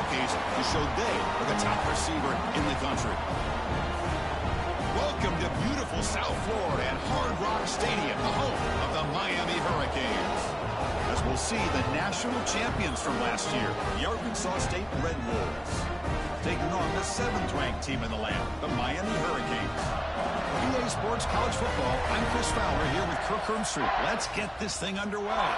showcase to show they are the top receiver in the country. Welcome to beautiful South Florida and Hard Rock Stadium, the home of the Miami Hurricanes. As we'll see the national champions from last year, the Arkansas State Red Wolves, taking on the 7th-ranked team in the land, the Miami Hurricanes. EA Sports College Football, I'm Chris Fowler here with Kirk Hermstrup. Let's get this thing underway.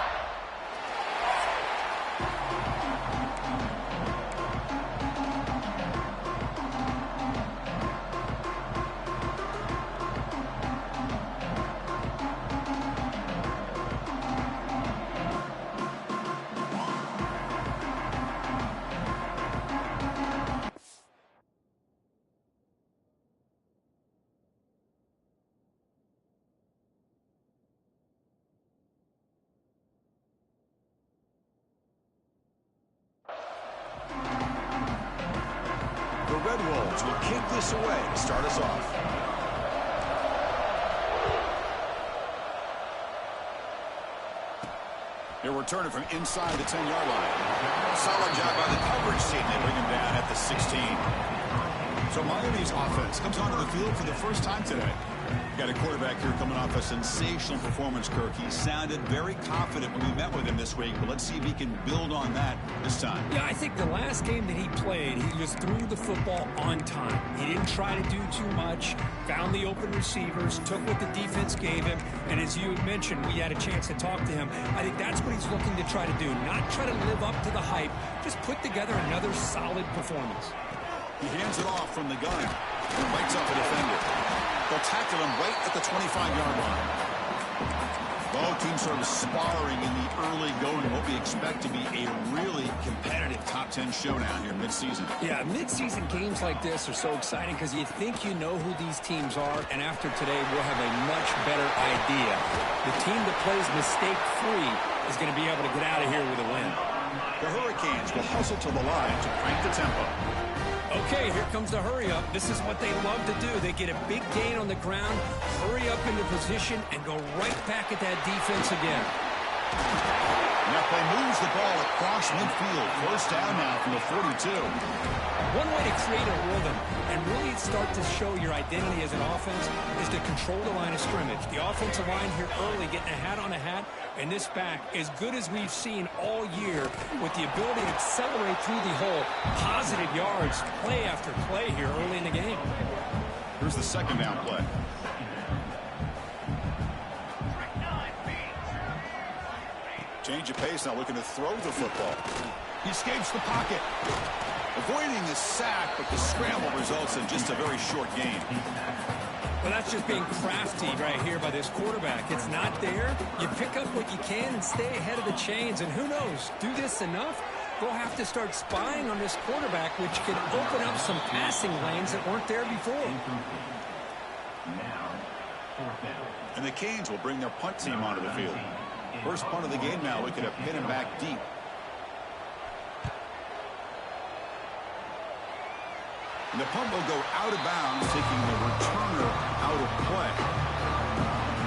The Red Wolves will kick this away to start us off. They're returning from inside the 10-yard line. Solid job by the coverage team. They bring him down at the 16. So Miami's offense comes onto the field for the first time today. Got a quarterback here coming off a sensational performance, Kirk. He sounded very confident when we met with him this week, but let's see if he can build on that this time. Yeah, I think the last game that he played, he just threw the football on time. He didn't try to do too much, found the open receivers, took what the defense gave him, and as you had mentioned, we had a chance to talk to him. I think that's what he's looking to try to do, not try to live up to the hype, just put together another solid performance. He hands it off from the gun and lights up a defender. They'll tackle him right at the 25-yard line. Both teams sort of sparring in the early going, what we expect to be a really competitive top 10 showdown here mid-season. Yeah, mid-season games like this are so exciting because you think you know who these teams are, and after today we'll have a much better idea. The team that plays mistake-free is going to be able to get out of here with a win. The Hurricanes will hustle to the line to crank the tempo. Okay, here comes the hurry-up. This is what they love to do. They get a big gain on the ground, hurry up into position, and go right back at that defense again. That play moves the ball across midfield. First down now from the 42. One way to create a rhythm and really start to show your identity as an offense is to control the line of scrimmage. The offensive line here early getting a hat on a hat, and this back, as good as we've seen all year, with the ability to accelerate through the hole, positive yards, play after play here early in the game. Here's the second down play. Change of pace now, looking to throw the football. He escapes the pocket. Avoiding the sack, but the scramble results in just a very short gain. Well, that's just being crafty right here by this quarterback. It's not there. You pick up what you can and stay ahead of the chains. And who knows, do this enough, they'll have to start spying on this quarterback, which could open up some passing lanes that weren't there before. And the Canes will bring their punt team onto the field. First punt of the game now, looking to pin him back deep. And the punt will go out of bounds, taking the returner out of play.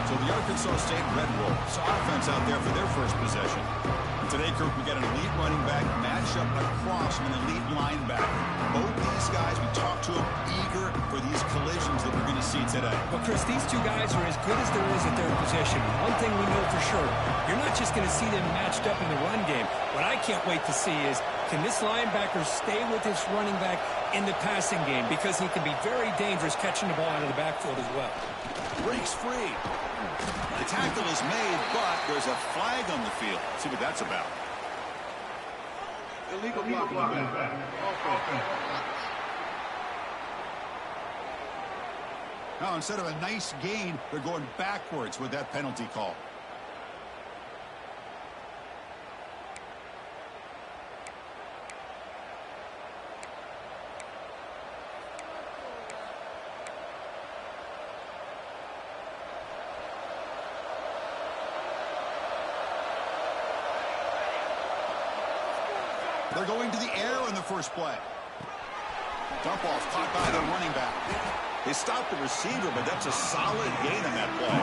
So the Arkansas State Red Wolves offense out there for their first possession. And today, Kirk, we got an elite running back matched up across an elite linebacker. Both these guys, we talked to them, eager for these collisions that we're going to see today. Well, Chris, these two guys are as good as there is at their position. One thing we know for sure, you're not just going to see them matched up in the run game. What I can't wait to see is, can this linebacker stay with this running back in the passing game? Because he can be very dangerous catching the ball out of the backfield as well. Breaks free. The tackle is made, but there's a flag on the field. Let's see what that's about. Illegal blocking. Now, instead of a nice gain, they're going backwards with that penalty call. They're going to the air in the first play. Dump off caught by the running back. They stopped the receiver, but that's a solid gain on that play.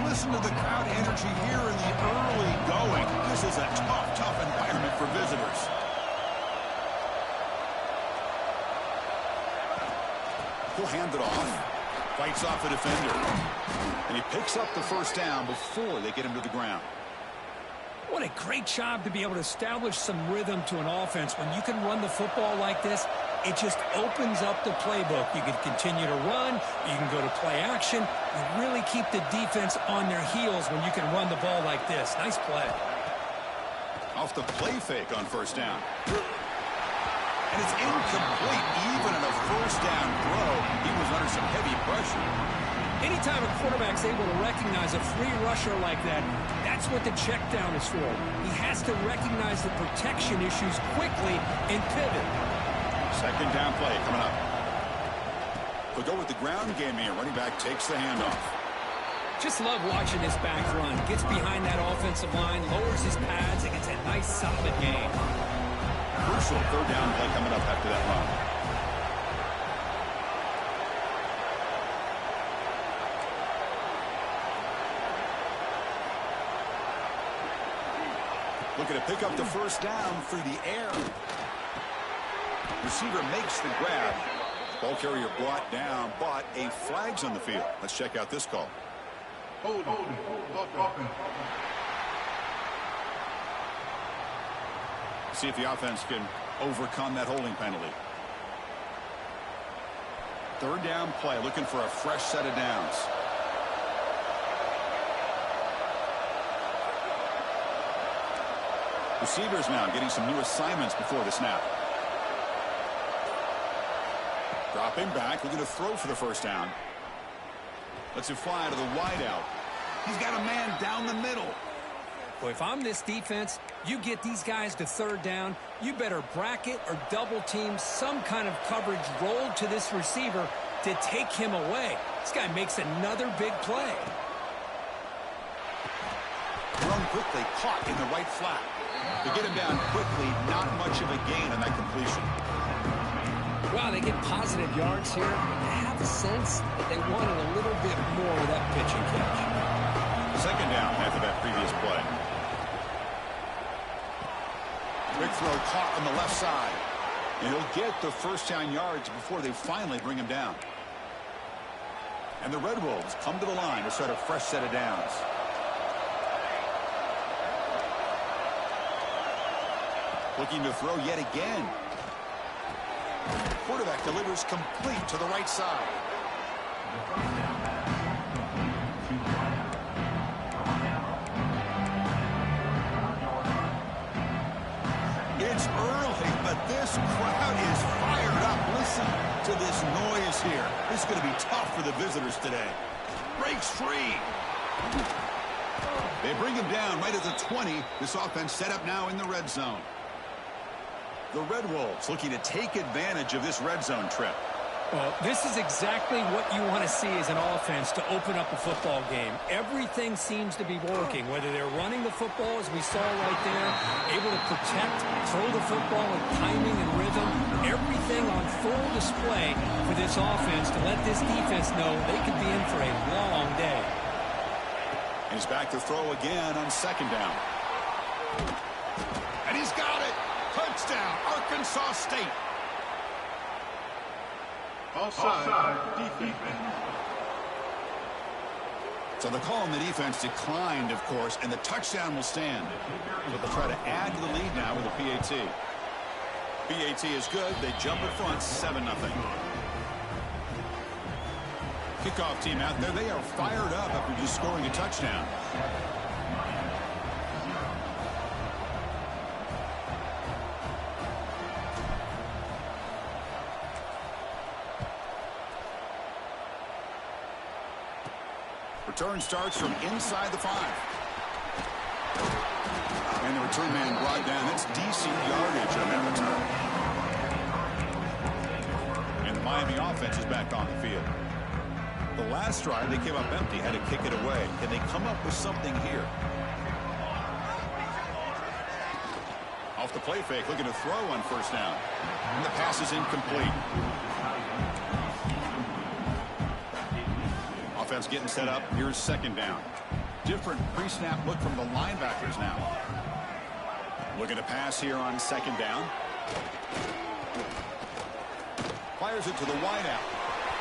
Listen to the crowd energy here in the early going. This is a tough environment for visitors. He'll hand it off. Fights off the defender. And he picks up the first down before they get him to the ground. What a great job to be able to establish some rhythm to an offense. When you can run the football like this, it just opens up the playbook. You can continue to run. You can go to play action. You really keep the defense on their heels when you can run the ball like this. Nice play. Off the play fake on first down. And it's incomplete. Even in a first down throw, he was under some heavy pressure. Anytime a quarterback's able to recognize a free rusher like that, that's what the check down is for. He has to recognize the protection issues quickly and pivot. Second down play coming up. They'll go with the ground game here. Running back takes the handoff. Just love watching this back run. Gets behind that offensive line, lowers his pads, and gets a nice solid gain. Crucial third down play coming up after that run. Looking to pick up the first down through the air. Receiver makes the grab. Ball carrier brought down, but a flag's on the field. Let's check out this call. Hold. See if the offense can overcome that holding penalty. Third down play, looking for a fresh set of downs. Receivers now getting some new assignments before the snap. Dropping back, looking to throw for the first down. Lets it fly to the wideout. He's got a man down the middle. Well, if I'm this defense, you get these guys to third down, you better bracket or double team some kind of coverage rolled to this receiver to take him away. This guy makes another big play. Run quickly, caught in the right flat. To get him down quickly, not much of a gain on that completion. Wow, they get positive yards here. I have a sense that they wanted a little bit more of that pitch and catch. Second down after that previous play. Quick throw caught on the left side. And he'll get the first down yards before they finally bring him down. And the Red Wolves come to the line to start a fresh set of downs. Looking to throw yet again. Quarterback delivers complete to the right side. It's early, but this crowd is fired up. Listen to this noise here. This is going to be tough for the visitors today. Breaks free. They bring him down right at the 20. This offense set up now in the red zone. The Red Wolves looking to take advantage of this red zone trip. Well, this is exactly what you want to see as an offense to open up a football game. Everything seems to be working, whether they're running the football, as we saw right there, able to protect, throw the football with timing and rhythm. Everything on full display for this offense to let this defense know they could be in for a long day. And he's back to throw again on second down. And he's got it. Touchdown, Arkansas State. Offside defense. So the call on the defense declined, of course, and the touchdown will stand. But they'll try to add to the lead now with a PAT. PAT is good. They jump in front, 7-0. Kickoff team out there. They are fired up after just scoring a touchdown. Return starts from inside the 5. And the return man brought down. That's decent yardage on that return. And the Miami offense is back on the field. The last drive, they came up empty, had to kick it away. Can they come up with something here? Off the play fake, looking to throw on first down. And the pass is incomplete. Offense getting set up. Here's second down. Different pre-snap look from the linebackers now. Looking to pass here on second down. Fires it to the wideout.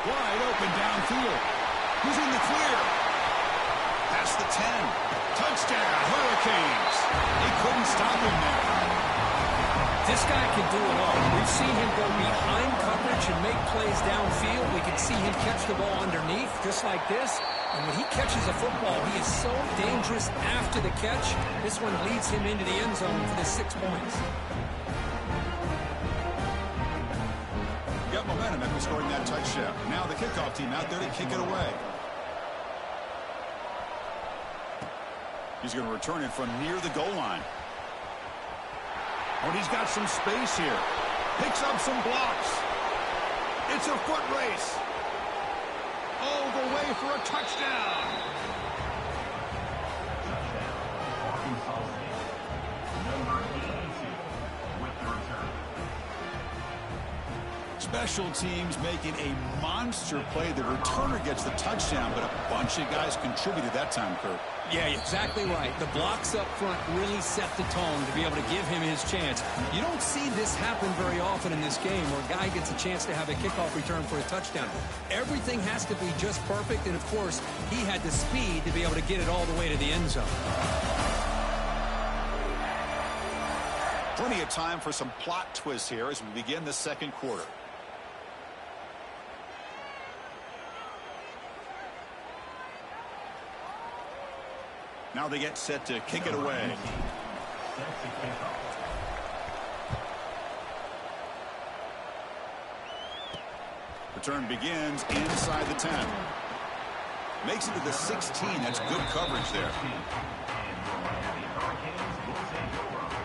Wide open downfield. He's in the clear. Past the 10. Touchdown, Hurricanes. They couldn't stop him there. This guy can do it all. We've seen him go behind coverage and make plays downfield. We can see him catch the ball underneath, just like this. And when he catches a football, he is so dangerous after the catch. This one leads him into the end zone for the 6 points. Got momentum after scoring that touchdown. Now the kickoff team out there to kick it away. He's going to return it from near the goal line. Oh, he's got some space here. Picks up some blocks. It's a foot race. All the way for a touchdown. Special teams making a monster play. The returner gets the touchdown, but a bunch of guys contributed that time, Kurt. Yeah, exactly right. The blocks up front really set the tone to be able to give him his chance. You don't see this happen very often in this game where a guy gets a chance to have a kickoff return for a touchdown. Everything has to be just perfect, and of course, he had the speed to be able to get it all the way to the end zone. Plenty of time for some plot twists here as we begin the second quarter. Now they get set to kick it away. Return begins inside the 10. Makes it to the 16. That's good coverage there.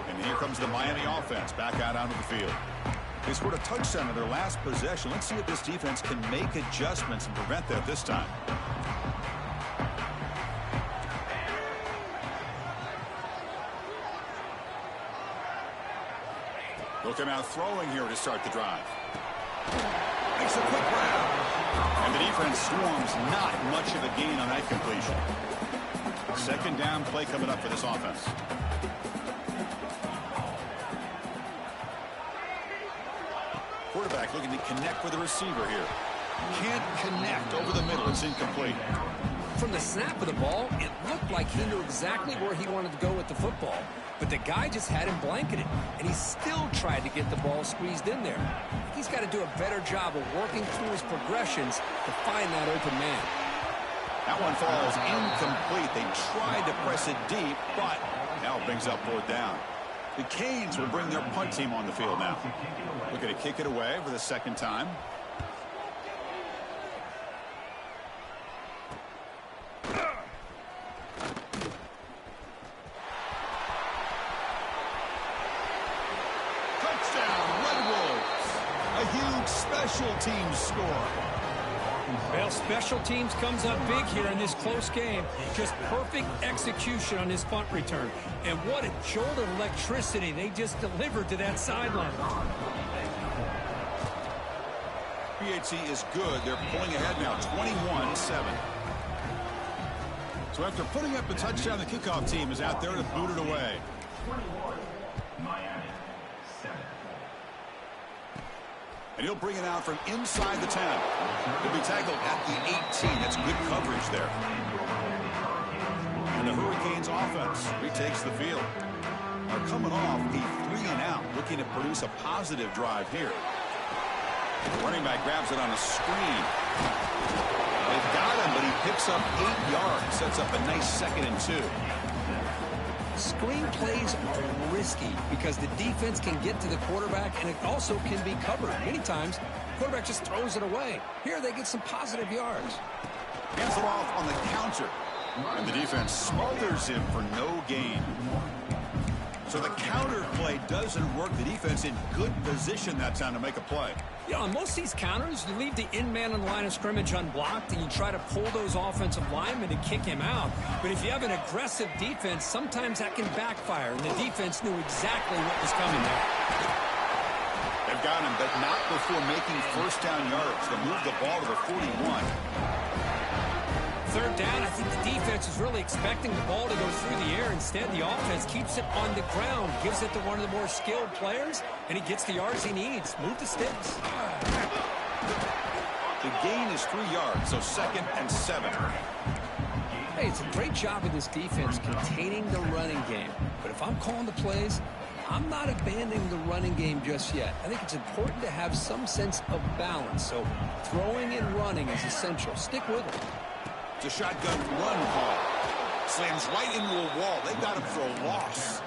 And here comes the Miami offense back out onto the field. They scored a touchdown in their last possession. Let's see if this defense can make adjustments and prevent that this time. They'll come out throwing here to start the drive. Makes a quick grab. And the defense swarms, not much of a gain on that completion. Second down play coming up for this offense. Quarterback looking to connect with the receiver here. Can't connect over the middle. It's incomplete. From the snap of the ball, it looked like he knew exactly where he wanted to go with the football. But the guy just had him blanketed, and he still tried to get the ball squeezed in there. He's got to do a better job of working through his progressions to find that open man. That one falls incomplete. They tried to press it deep, but now it brings up fourth down. The Canes will bring their punt team on the field now. Looking to kick it away for the second time. Special teams score. Well, special teams comes up big here in this close game. Just perfect execution on this punt return. And what a jolt of electricity they just delivered to that sideline. PAT is good. They're pulling ahead now, 21-7. So after putting up the touchdown, the kickoff team is out there to boot it away. And he'll bring it out from inside the 10. He'll be tackled at the 18. That's good coverage there. And the Hurricanes offense retakes the field. Are coming off a 3-and-out, looking to produce a positive drive here. The running back grabs it on a screen. They've got him, but he picks up 8 yards. Sets up a nice 2nd and 2. Screen plays are risky because the defense can get to the quarterback, and it also can be covered. Many times, the quarterback just throws it away. Here, they get some positive yards. Hands it off on the counter. And the defense smothers him for no gain. So the counter play doesn't work. The defense in good position that time to make a play. You know, on most of these counters, you leave the in-man on the line of scrimmage unblocked, and you try to pull those offensive linemen and kick him out. But if you have an aggressive defense, sometimes that can backfire, and the defense knew exactly what was coming there. They've got him, but not before making first down yards. They move the ball to the 41. Third down, I think the defense is really expecting the ball to go through the air. Instead, the offense keeps it on the ground, gives it to one of the more skilled players, and he gets the yards he needs. Move the sticks. The gain is 3 yards, so 2nd and 7. Hey, it's a great job of this defense containing the running game. But if I'm calling the plays, I'm not abandoning the running game just yet. I think it's important to have some sense of balance. So throwing and running is essential. Stick with it. It's a shotgun run call. Slams right into a wall. They got him for a loss.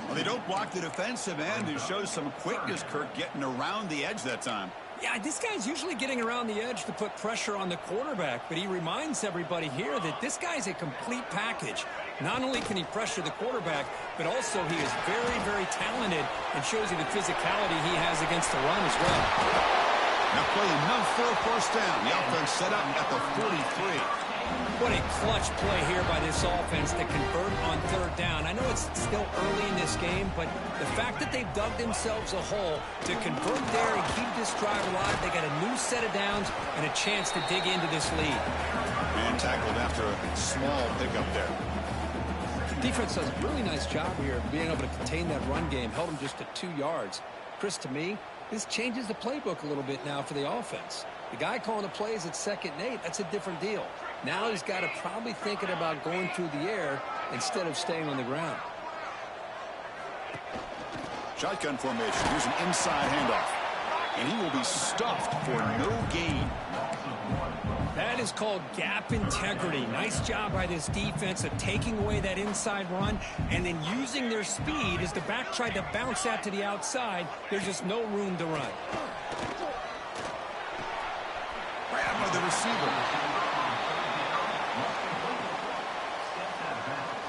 Well, they don't block the defensive end, who shows some quickness, Kirk, getting around the edge that time. Yeah, this guy's usually getting around the edge to put pressure on the quarterback, but he reminds everybody here that this guy's a complete package. Not only can he pressure the quarterback, but also he is very, very talented and shows you the physicality he has against the run as well. Now play enough for a first down. The offense set up at the 43. What a clutch play here by this offense to convert on 3rd down. I know it's still early in this game, but the fact that they've dug themselves a hole to convert there and keep this drive alive, they got a new set of downs and a chance to dig into this lead. And tackled after a small pickup there. Defense does a really nice job here of being able to contain that run game, held them just to 2 yards. Chris, to me, this changes the playbook a little bit now for the offense. The guy calling the plays at 2nd and 8, that's a different deal. Now he's got to probably thinking about going through the air instead of staying on the ground. Shotgun formation. Here's an inside handoff. And he will be stuffed for no gain. That is called gap integrity. Nice job by this defense of taking away that inside run and then using their speed as the back tried to bounce that to the outside. There's just no room to run. Grab by the receiver.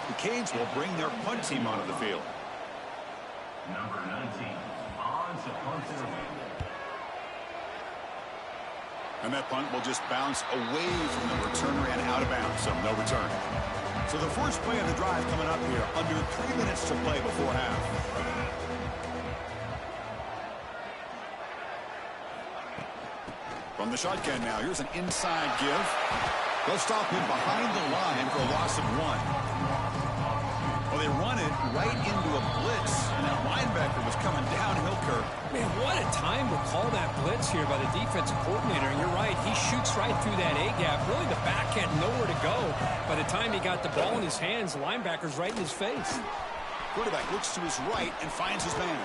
The Canes will bring their punt team onto the field. Number 19 on to punt their way. And that punt will just bounce away from the returner and out of bounds, so no return. So the first play of the drive coming up here, under 3 minutes to play before half. From the shotgun now, here's an inside give. They'll stop him behind the line for a loss of 1. Well, they run it right into a blitz, and that linebacker was coming downhill, Kirk. Man, what a time to call that blitz here by the defensive coordinator. And you're right, he shoots right through that A-gap. Really, the back had nowhere to go. By the time he got the ball in his hands, the linebacker's right in his face. Quarterback looks to his right and finds his man.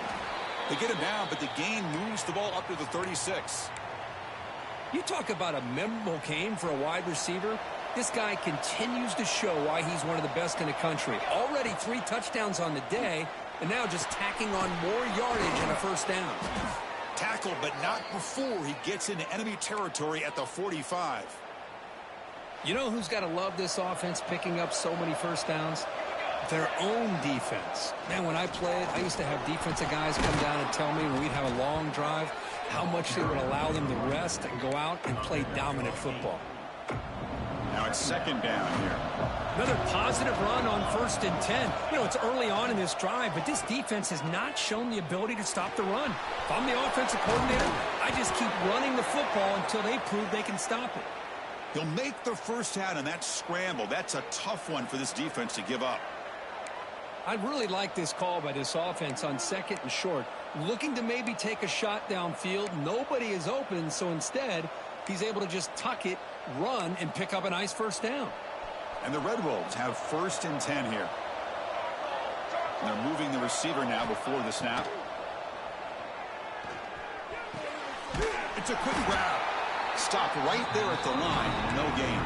They get him down, but the gain moves the ball up to the 36. You talk about a memorable game for a wide receiver. This guy continues to show why he's one of the best in the country. Already 3 touchdowns on the day, and now just tacking on more yardage and a first down. Tackled, but not before he gets into enemy territory at the 45. You know who's got to love this offense picking up so many first downs? Their own defense. Man, when I played, I used to have defensive guys come down and tell me when we'd have a long drive how much they would allow them to rest and go out and play dominant football. Now it's 2nd down here. Another positive run on 1st and 10. You know, it's early on in this drive, but this defense has not shown the ability to stop the run. If I'm the offensive coordinator, I just keep running the football until they prove they can stop it. He'll make the first down, and that scramble. That's a tough one for this defense to give up. I really like this call by this offense on 2nd and short. Looking to maybe take a shot downfield. Nobody is open, so instead, he's able to just tuck it, run, and pick up a nice first down. And the Red Wolves have 1st and 10 here. And they're moving the receiver now before the snap. It's a quick grab. Stopped right there at the line. No gain.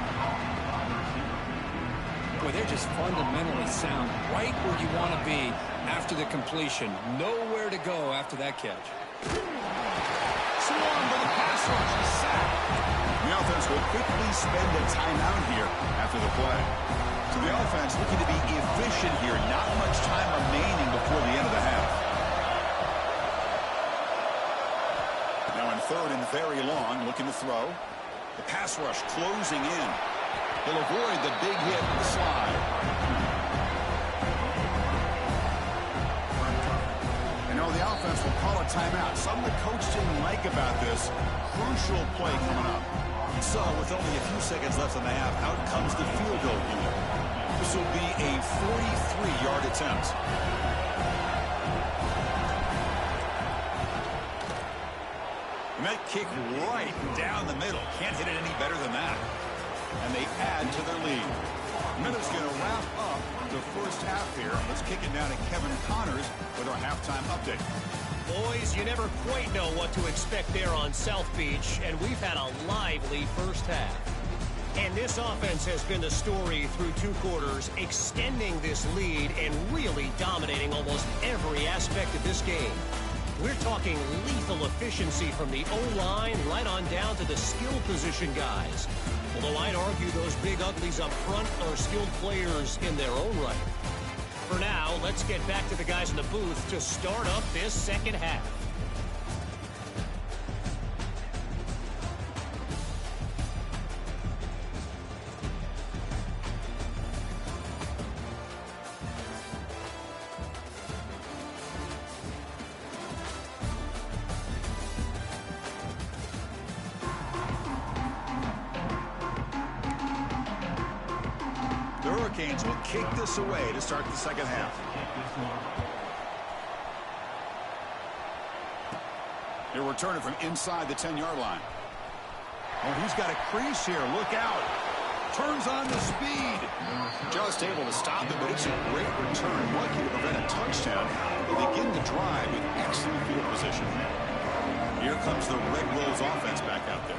Boy, they're just fundamentally sound. Right where you want to be after the completion. Nowhere to go after that catch. Swarmed by the pass rush. The sack. The offense will quickly spend a timeout here after the play. So the offense looking to be efficient here. Not much time remaining before the end of the half. Now in 3rd and very long, looking to throw. The pass rush closing in. He'll avoid the big hit with the slide. You know, the offense will call a timeout. Something the coach didn't like about this. Crucial play coming up. So, with only a few seconds left in the half, out comes the field goal unit. This will be a 43-yard attempt. And And that kick right down the middle. Can't hit it any better than that. And they add to their lead. Minutes going to wrap up the first half here. Let's kick it down to Kevin Connors with our halftime update. Boys, you never quite know what to expect there on South Beach, and we've had a lively first half. And this offense has been the story through 2 quarters, extending this lead and really dominating almost every aspect of this game. We're talking lethal efficiency from the O-line right on down to the skill position guys. Although I'd argue those big uglies up front are skilled players in their own right. For now, let's get back to the guys in the booth to start up this second half. The Hurricanes will kick this away to start the second half. He'll return it from inside the 10-yard line. Oh, he's got a crease here. Look out. Turns on the speed. Just able to stop it, but it's a great return. Lucky to prevent a touchdown. They begin the drive with excellent field position. Here comes the Red Wolves offense back out there.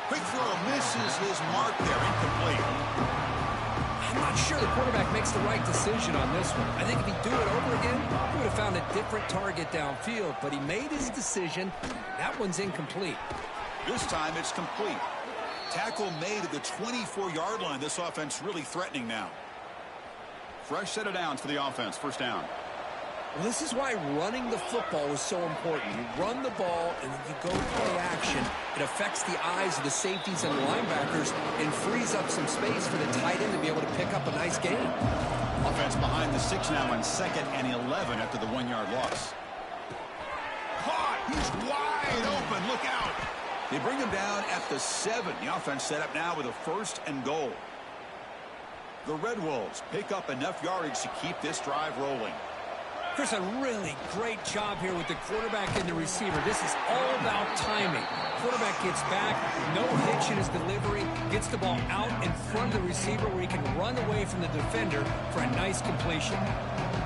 Quick throw, misses his mark there, incomplete. I'm not sure the quarterback makes the right decision on this one. I think if he'd do it over again, he would have found a different target downfield, but he made his decision. That one's incomplete. This time it's complete. Tackle made at the 24-yard line. This offense really threatening now. Fresh set of downs for the offense. First down. Well, this is why running the football is so important. You run the ball, and then you go play action. It affects the eyes of the safeties and the linebackers and frees up some space for the tight end to be able to pick up a nice gain. Offense behind the 6 now on 2nd and 11 after the 1-yard loss. Caught! He's wide open. Look out! They bring him down at the 7. The offense set up now with a 1st and goal. The Red Wolves pick up enough yardage to keep this drive rolling. Chris, a really great job here with the quarterback and the receiver. This is all about timing. Quarterback gets back, no hitch in his delivery, gets the ball out in front of the receiver where he can run away from the defender for a nice completion.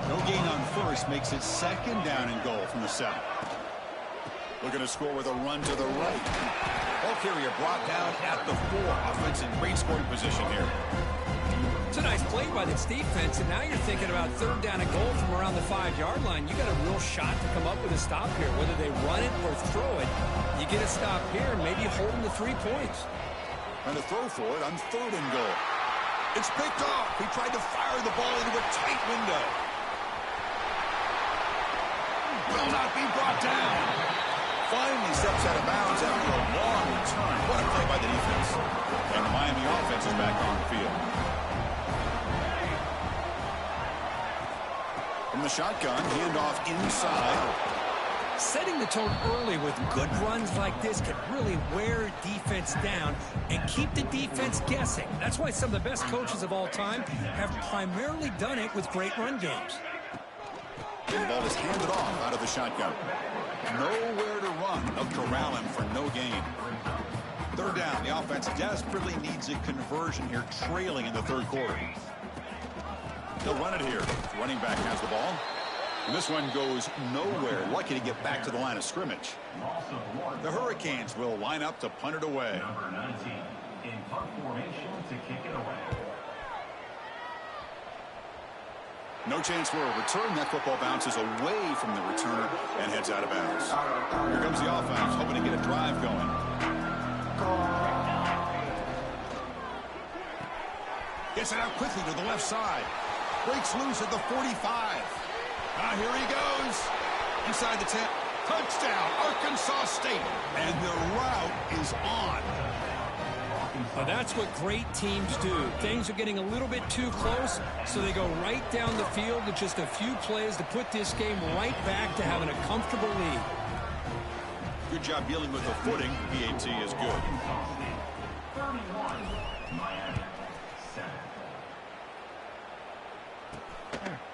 No gain on first makes it 2nd down and goal from the 7. Looking to score with a run to the right. Ball carrier brought down at the 4. Offense in great scoring position here. It's a nice play by this defense, and now you're thinking about 3rd down and goal from around the 5-yard line. You got a real shot to come up with a stop here. Whether they run it or throw it, you get a stop here and maybe hold them to 3 points. And to throw for it on 3rd and goal. It's picked off. He tried to fire the ball into a tight window. Will not be brought down. Finally steps out of bounds after a long return. What a play by the defense. And the Miami offense is back on the field. From the shotgun, handoff inside. Setting the tone early with good runs like this can really wear defense down and keep the defense guessing. That's why some of the best coaches of all time have primarily done it with great run games. And the ball is handed off out of the shotgun. Nowhere to run. They'll corral him for no gain. 3rd down. The offense desperately needs a conversion here, trailing in the 3rd quarter. They'll run it here. The running back has the ball. And this one goes nowhere. Lucky to get back to the line of scrimmage. The Hurricanes will line up to punt it away. Number 19 in punt formation to kick it away. No chance for a return. That football bounces away from the returner and heads out of bounds. Here comes the offense, hoping to get a drive going. Gets it out quickly to the left side. Breaks loose at the 45. Here he goes. Inside the 10. Touchdown, Arkansas State. And the route is on. Well, that's what great teams do. Things are getting a little bit too close, so they go right down the field with just a few plays to put this game right back to having a comfortable lead. Good job dealing with the footing. PAT is good. 31, Miami, 7.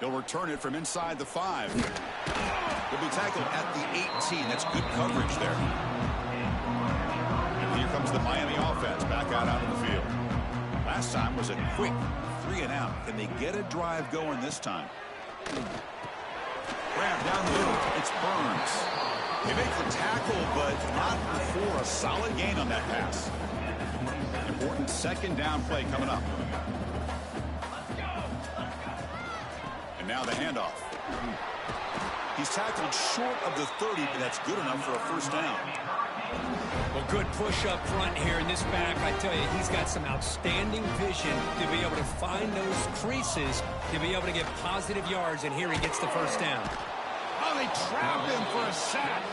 He'll return it from inside the 5. He'll be tackled at the 18. That's good coverage there. And here comes the Miami offense back out onto the field. Last time was a quick 3 and out. Can they get a drive going this time? Grab down the middle. It's Burns. He makes the tackle, but not before a solid gain on that pass. Important second down play coming up. And now the handoff. He's tackled short of the 30, but that's good enough for a first down. Well, good push up front here in this back. I tell you, he's got some outstanding vision to be able to find those creases, to be able to get positive yards, and here he gets the first down. Oh, they trapped him for a sack.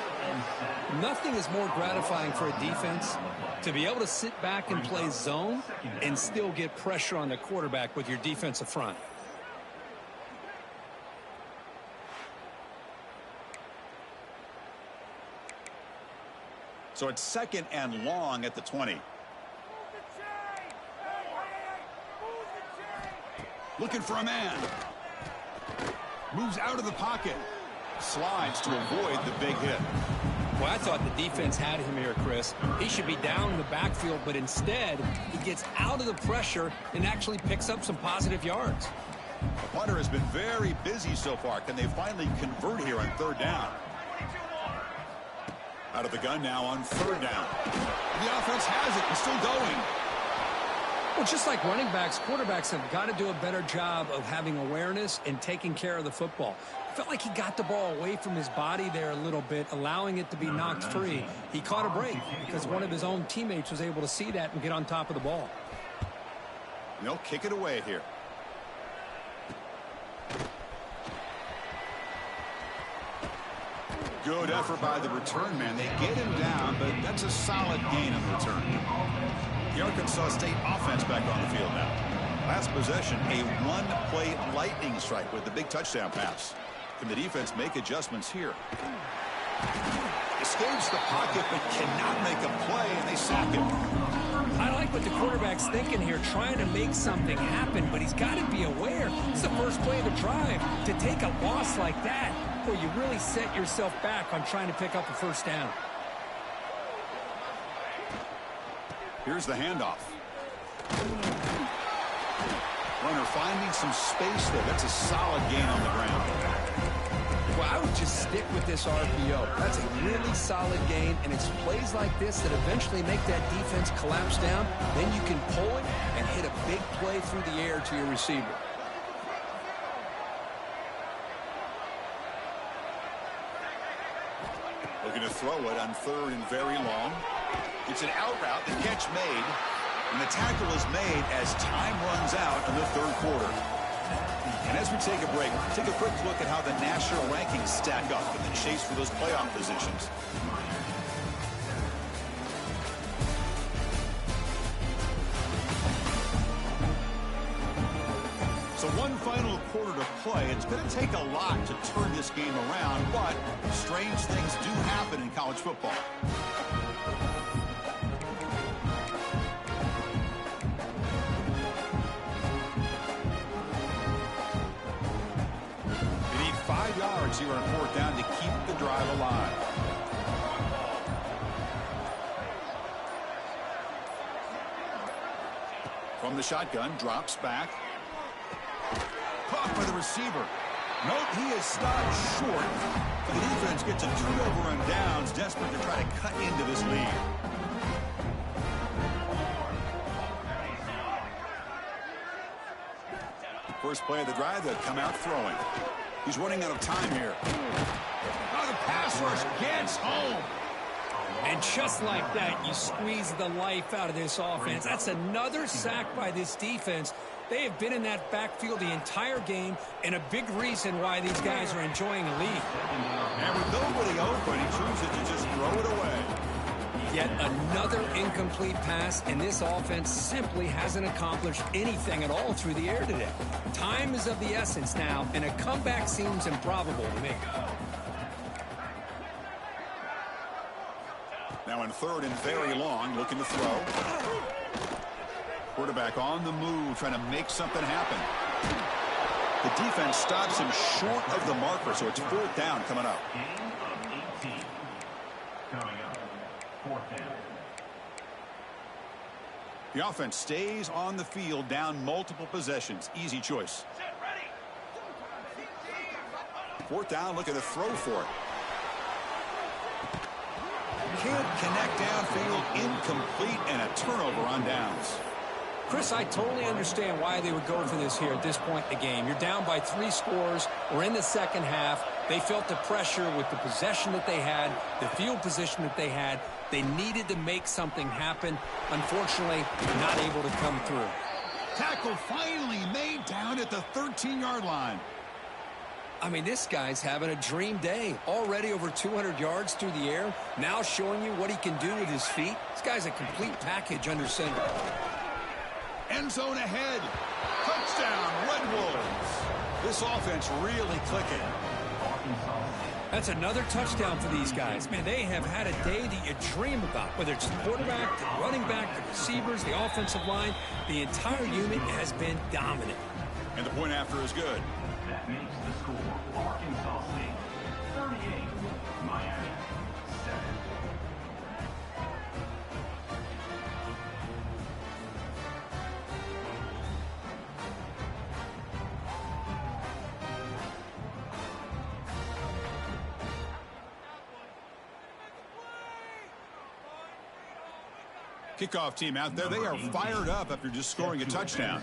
Nothing is more gratifying for a defense to be able to sit back and play zone and still get pressure on the quarterback with your defensive front. So it's second and long at the 20. Looking for a man. Moves out of the pocket. Slides to avoid the big hit. Well, I thought the defense had him here, Chris. He should be down in the backfield, but instead he gets out of the pressure and actually picks up some positive yards. The punter has been very busy so far. Can they finally convert here on third down? Out of the gun now on third down. The offense has it. It's still going. Well, just like running backs, quarterbacks have got to do a better job of having awareness and taking care of the football. Felt like he got the ball away from his body there a little bit, allowing it to be knocked free. He caught a break because one of his own teammates was able to see that and get on top of the ball. They'll kick it away here. Good effort by the return man. They get him down, but that's a solid gain on the return. The Arkansas State offense back on the field now. Last possession, a one-play lightning strike with the big touchdown pass. Can the defense make adjustments here? Escapes the pocket, but cannot make a play, and they sack him. I like what the quarterback's thinking here, trying to make something happen, but he's got to be aware. It's the first play of the drive. To take a loss like that, well, you really set yourself back on trying to pick up a first down. Here's the handoff. Runner finding some space there. That's a solid gain on the ground. Well, I would just stick with this RPO. That's a really solid gain, and it's plays like this that eventually make that defense collapse down. Then you can pull it and hit a big play through the air to your receiver. Looking to throw it on third and very long. It's an out route, the catch made, and the tackle is made as time runs out in the third quarter. And as we take a break, take a quick look at how the national rankings stack up in the chase for those playoff positions. So one final quarter to play. It's going to take a lot to turn this game around, but strange things do happen in college football. They need 5 yards here on fourth down to keep the drive alive. From the shotgun, drops back. Caught by the receiver. Nope, he is stopped short. The defense gets a turnover on downs, desperate to try to cut into this lead. First play of the drive, they'll come out throwing. He's running out of time here. Oh, the pass rush gets home. And just like that, you squeeze the life out of this offense. That's another sack by this defense. They have been in that backfield the entire game, and a big reason why these guys are enjoying a lead. And with nobody open, he chooses to just throw it away. Yet another incomplete pass, and this offense simply hasn't accomplished anything at all through the air today. Time is of the essence now, and a comeback seems improbable to me. Now in third and very long, looking to throw. Quarterback on the move, trying to make something happen. The defense stops him short of the marker, so it's 4th down coming up. Gain of 18. Coming up, 4th down. The offense stays on the field, down multiple possessions. Easy choice. 4th down, looking to throw for it. Can't connect downfield, incomplete, and a turnover on downs. Chris, I totally understand why they would go for this here at this point in the game. You're down by 3 scores. We're in the second half. They felt the pressure with the possession that they had, the field position that they had. They needed to make something happen. Unfortunately, not able to come through. Tackle finally made down at the 13-yard line. I mean, this guy's having a dream day. Already over 200 yards through the air. Now showing you what he can do with his feet. This guy's a complete package under center. End zone ahead. Touchdown, Red Wolves. This offense really clicking. That's another touchdown for these guys. Man, they have had a day that you dream about. Whether it's the quarterback, the running back, the receivers, the offensive line, the entire unit has been dominant. And the point after is good. That makes the score Arkansas State 38, Miami 7. Kickoff team out there. They are fired up after just scoring a touchdown.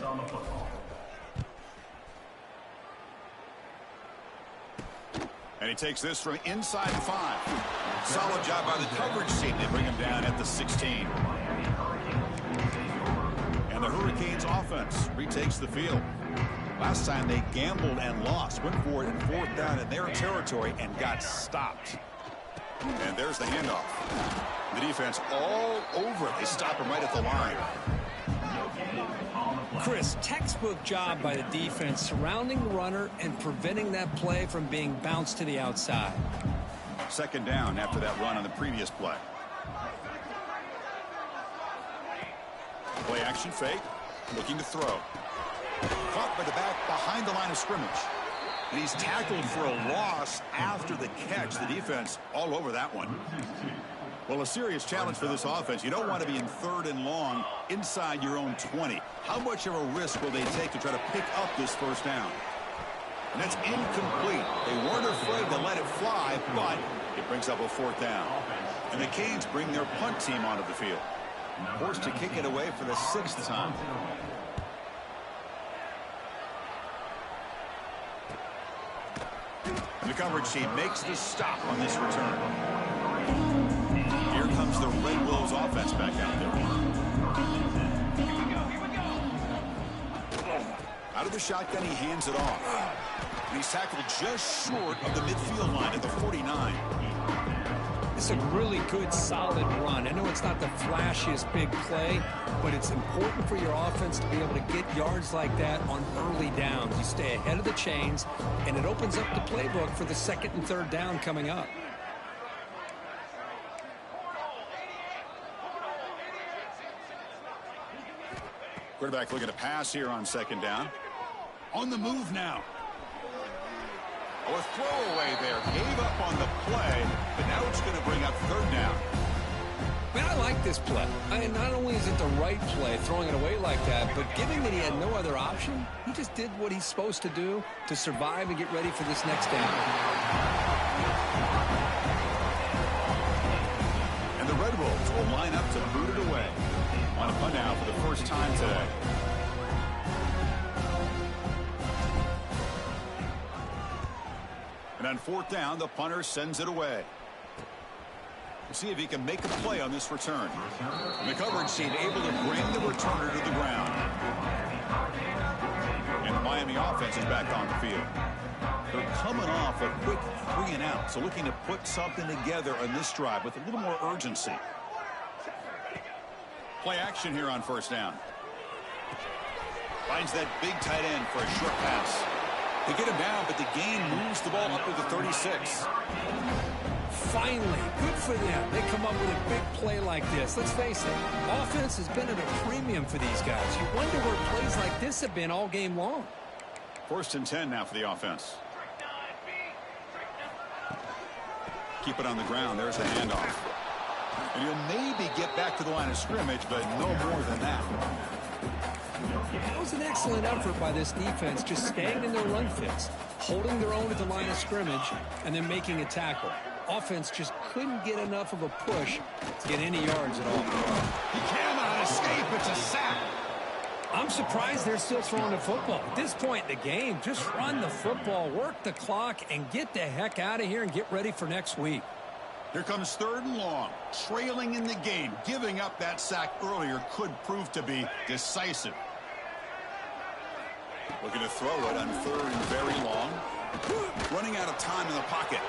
And he takes this from inside 5. Solid job by the coverage team. They bring him down at the 16. And the Hurricanes offense retakes the field. Last time they gambled and lost. Went for it in 4th down in their territory and got stopped. And there's the handoff. The defense all over it. They stop him right at the line. Chris, textbook job by the defense surrounding the runner and preventing that play from being bounced to the outside. 2nd down after that run on the previous play. Play action fake. Looking to throw. Caught by the back behind the line of scrimmage. And he's tackled for a loss after the catch. The defense all over that one. Well, a serious challenge for this offense. You don't want to be in 3rd and long inside your own 20. How much of a risk will they take to try to pick up this 1st down? And that's incomplete. They weren't afraid to let it fly, but it brings up a 4th down. And the Canes bring their punt team onto the field. Forced to kick it away for the 6th time. And the coverage team makes the stop on this return. Here comes the Red Wolves offense back out there. Out of the shotgun, he hands it off. And he's tackled just short of the midfield line at the 49. It's a really good, solid run. I know it's not the flashiest big play, but it's important for your offense to be able to get yards like that on early downs. You stay ahead of the chains, and it opens up the playbook for the 2nd and 3rd down coming up. Quarterback looking to pass here on 2nd down. On the move now. Oh, a throwaway there. Gave up on the play, but now it's going to bring up 3rd down. Man, I like this play. Not only is it the right play, throwing it away like that, but given that he had no other option, he just did what he's supposed to do to survive and get ready for this next down. And the Red Wolves will line up to boot it away. On a punt now for the 1st time today. And on 4th down, the punter sends it away. We'll see if he can make a play on this return. And the coverage team able to bring the returner to the ground. And the Miami offense is back on the field. They're coming off a quick 3 and out, so looking to put something together on this drive with a little more urgency. Play action here on 1st down. Finds that big tight end for a short pass. They get him down, but the gain moves the ball up to the 36. Finally, good for them. They come up with a big play like this. Let's face it, offense has been at a premium for these guys. You wonder where plays like this have been all game long. First and 10 now for the offense. Keep it on the ground. There's the handoff. And he'll maybe get back to the line of scrimmage, but no more than that. That was an excellent effort by this defense, just staying in their run fits, holding their own at the line of scrimmage, and then making a tackle. Offense just couldn't get enough of a push to get any yards at all. He cannot escape. It's a sack. I'm surprised they're still throwing the football. At this point in the game, just run the football, work the clock, and get the heck out of here and get ready for next week. Here comes third and long. Trailing in the game. Giving up that sack earlier could prove to be decisive. Looking to throw it on third and very long. Running out of time in the pocket.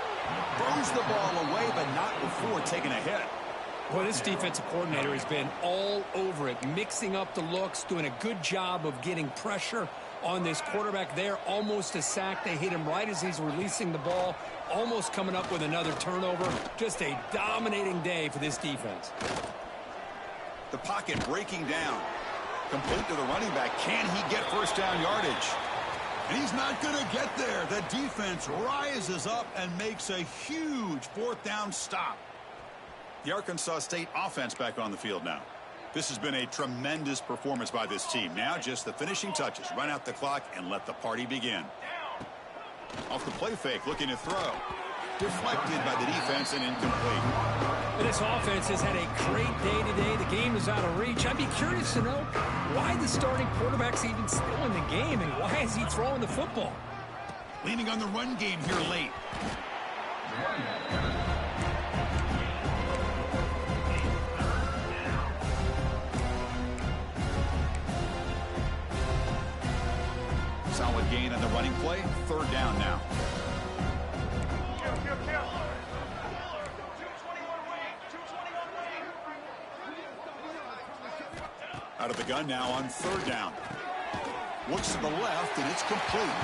Throws the ball away, but not before taking a hit. Well, this defensive coordinator has been all over it, mixing up the looks, doing a good job of getting pressure on this quarterback there. Almost a sack. They hit him right as he's releasing the ball, almost coming up with another turnover. Just a dominating day for this defense. The pocket breaking down. Complete to the running back. Can he get first down yardage? And he's not going to get there. The defense rises up and makes a huge fourth down stop. The Arkansas State offense back on the field now. This has been a tremendous performance by this team. Now just the finishing touches. Run out the clock and let the party begin. Off the play fake, looking to throw. Deflected by the defense and incomplete. And this offense has had a great day today. The game is out of reach. I'd be curious to know why the starting quarterback's even still in the game and why is he throwing the football? Leaning on the run game here late. Solid gain on the running play. Third down now. Out of the gun now on third down. Looks to the left, and it's complete.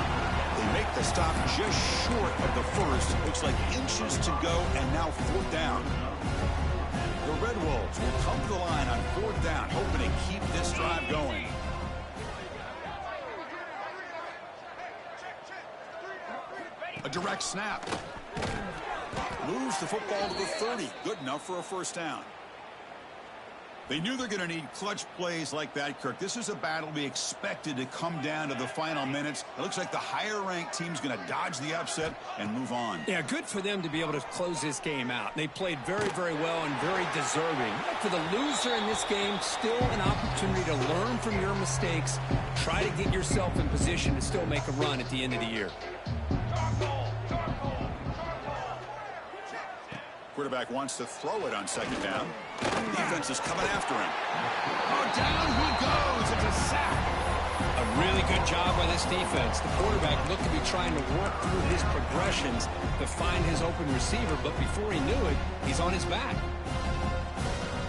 They make the stop just short of the first. Looks like inches to go, and now fourth down. The Red Wolves will come to the line on fourth down, hoping to keep this drive going. A direct snap. Moves the football to the 30. Good enough for a first down. They knew they're going to need clutch plays like that, Kirk. This is a battle we expected to come down to the final minutes. It looks like the higher-ranked team's going to dodge the upset and move on. Yeah, good for them to be able to close this game out. They played very, very well and very deserving. For the loser in this game, still an opportunity to learn from your mistakes. Try to get yourself in position to still make a run at the end of the year. Quarterback wants to throw it on second down. Defense is coming after him. Oh, down he goes. It's a sack. A really good job by this defense. The quarterback looked to be trying to work through his progressions to find his open receiver, but before he knew it, he's on his back.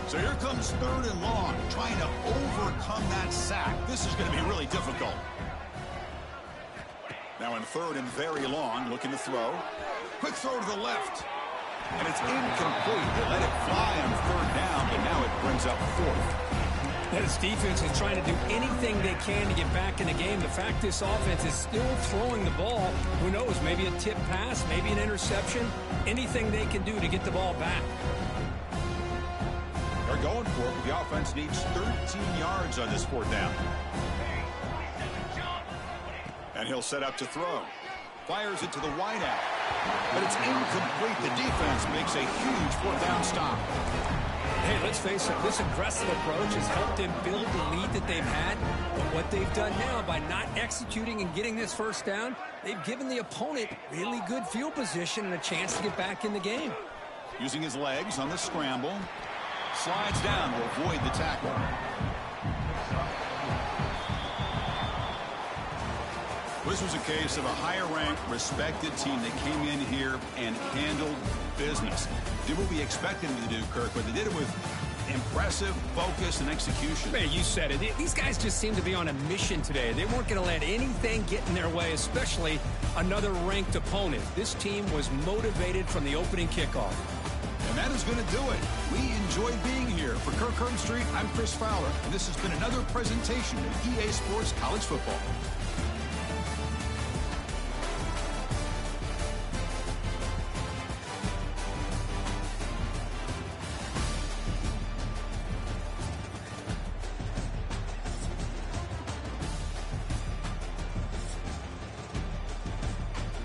So here comes third and long, trying to overcome that sack. This is going to be really difficult. Now in third and very long, looking to throw. Quick throw to the left. And it's incomplete. They let it fly on third down, but now it brings up fourth. This defense is trying to do anything they can to get back in the game. The fact this offense is still throwing the ball, who knows, maybe a tip pass, maybe an interception, anything they can do to get the ball back. They're going for it, but the offense needs 13 yards on this fourth down. And he'll set up to throw. Fires it to the wideout. But it's incomplete. The defense makes a huge fourth down stop. Hey, let's face it, this aggressive approach has helped them build the lead that they've had. But what they've done now by not executing and getting this first down, they've given the opponent really good field position and a chance to get back in the game. Using his legs on the scramble. Slides down to avoid the tackle. This was a case of a higher-ranked, respected team that came in here and handled business. Did what we expected them to do, Kirk, but they did it with impressive focus and execution. Man, you said it. These guys just seem to be on a mission today. They weren't going to let anything get in their way, especially another ranked opponent. This team was motivated from the opening kickoff. And that is going to do it. We enjoyed being here. For Kirk Street, I'm Chris Fowler, and this has been another presentation of EA Sports College Football.